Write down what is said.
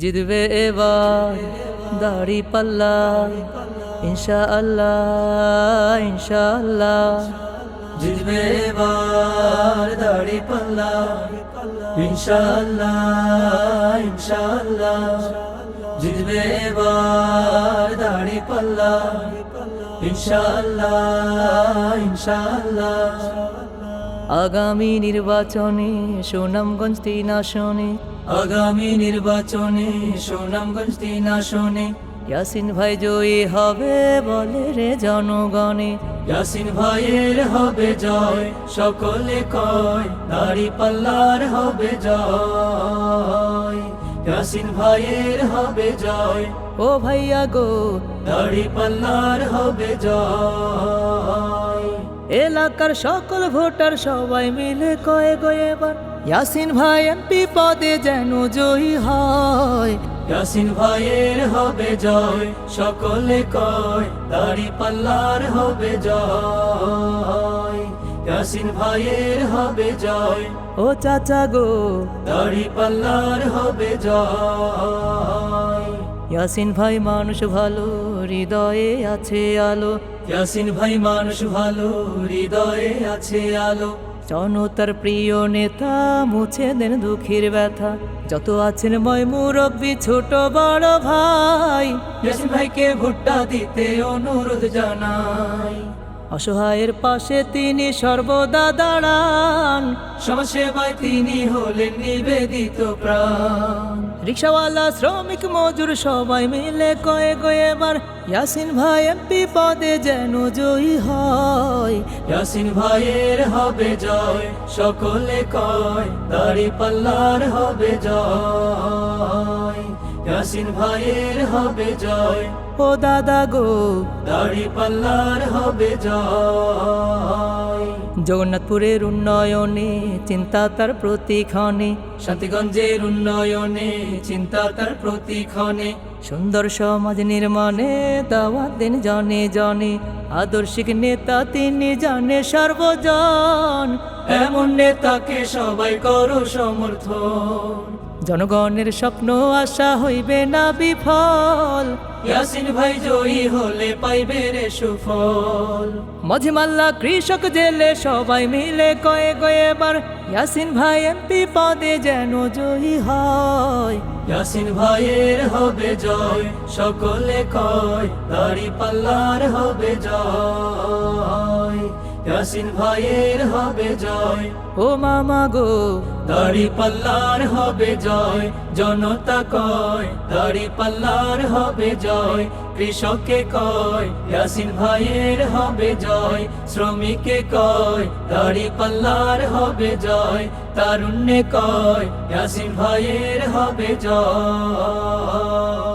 জিতবে এবার দাড়ি পাল্লা ইনশাআল্লাহ ইনশাআল্লাহ। জিতবে এবার দাড়ি পাল্লা ইনশাআল্লাহ ইনশাআল্লাহ। জিতবে এবার দাড়ি পাল্লা ইনশাআল্লাহ ইনশাআল্লাহ। আগামী নির্বাচনে সুনামগঞ্জ ৩ আসনে, আগামী নির্বাচনে সুনামগঞ্জ ৩ আসনে ইয়াসিন ভাই জয়ী হবে বলে রে জনগণে। ইয়াসিন ভাইয়ের হবে জয়, সকলে কয় দাড়ি পাল্লার হবে জয়। ইয়াসিন ভাইয়ের হবে জয়, ও ভাইয়া গো দাড়ি পাল্লার হবে জয়। এলাকার সকল ভোটার সবাই মিলে কয়ে গো এবার ইয়াসিন ভাই এমপি পদে যেন জয়ী হয়। ইয়াসিন ভাইয়ের হবে জয়, সকলে কয় দাড়ি পাল্লার হবে জয়। ইয়াসিন ভাইয়ের হবে জয়, ও চাচা গো দাড়ি পাল্লার হবে জয়। ইয়াসিন ভাই মানুষ ভালো, হৃদয়ে আছে আলো। ইয়াসিন ভাই মানুষ ভালো, হৃদয়ে আছে আলো। জনতার প্রিয় নেতা, মুছে দেন দুঃখের ব্যথা। যত আছেন ময় মুরব্বী ছোট বড় ভাই, ইয়াসিন ভাইকে ভোটটা দিতে অনুরোধ জানাই। অসহায়ের পাশে তিনি সর্বদা দাঁড়ান, সমাজসেবায় তিনি হলেন নিবেদিত প্রাণ। রিক্সাওয়ালা শ্রমিক মজুর সবাই মিলে কয়ে গো এবার ইয়াসিন ভাই এমপি পদে যেন জয়ী হয়। ইয়াসিন ভাইয়ের হবে জয়, সকলে কয় দাড়ি পাল্লার হবে জয়। ইয়াসিন ভাইয়ের হবে জয়, ও দাদা গো দাড়ি পাল্লার হবে জয়। জগন্নাথপুরের উন্নয়নে চিন্তা তার প্রতিক্ষণে, শান্তিগঞ্জের উন্নয়নে চিন্তা তার প্রতিক্ষণে। সুন্দর সমাজ নির্মাণে দাওয়াত দেন জনে জনে, আদর্শিক নেতা তিনি জানে সর্বজন। এমন নেতাকে সবাই করো সমর্থন, জনগণের স্বপ্ন আশা হইবে না বিফল। ইয়াসিন ভাই জয়ী হলে পাইবে রে সুফল। মাঝে মাল্লা কৃষক জেলে সবাই মিলে কয়ে গো এবার ইয়াসিন ভাই এমপি পদে যেন জয়ী হয়। ইয়াসিন ভাইয়ের হবে জয়, সকলে কয় দাড়ি পাল্লার হবে জয়। ইয়াসিন ভাইয়ের হবে জয়, ও মামা গো দাড়ি পাল্লার হবে জয়। জনতা কয় দাড়ি পাল্লার হবে জয়। কৃষকে কয় ইয়াসিন ভাইয়ের হবে জয়। শ্রমিকে কয় দাড়ি পাল্লার হবে জয়। তারুণ্যে কয় ইয়াসিন ভাইয়ের হবে জয়।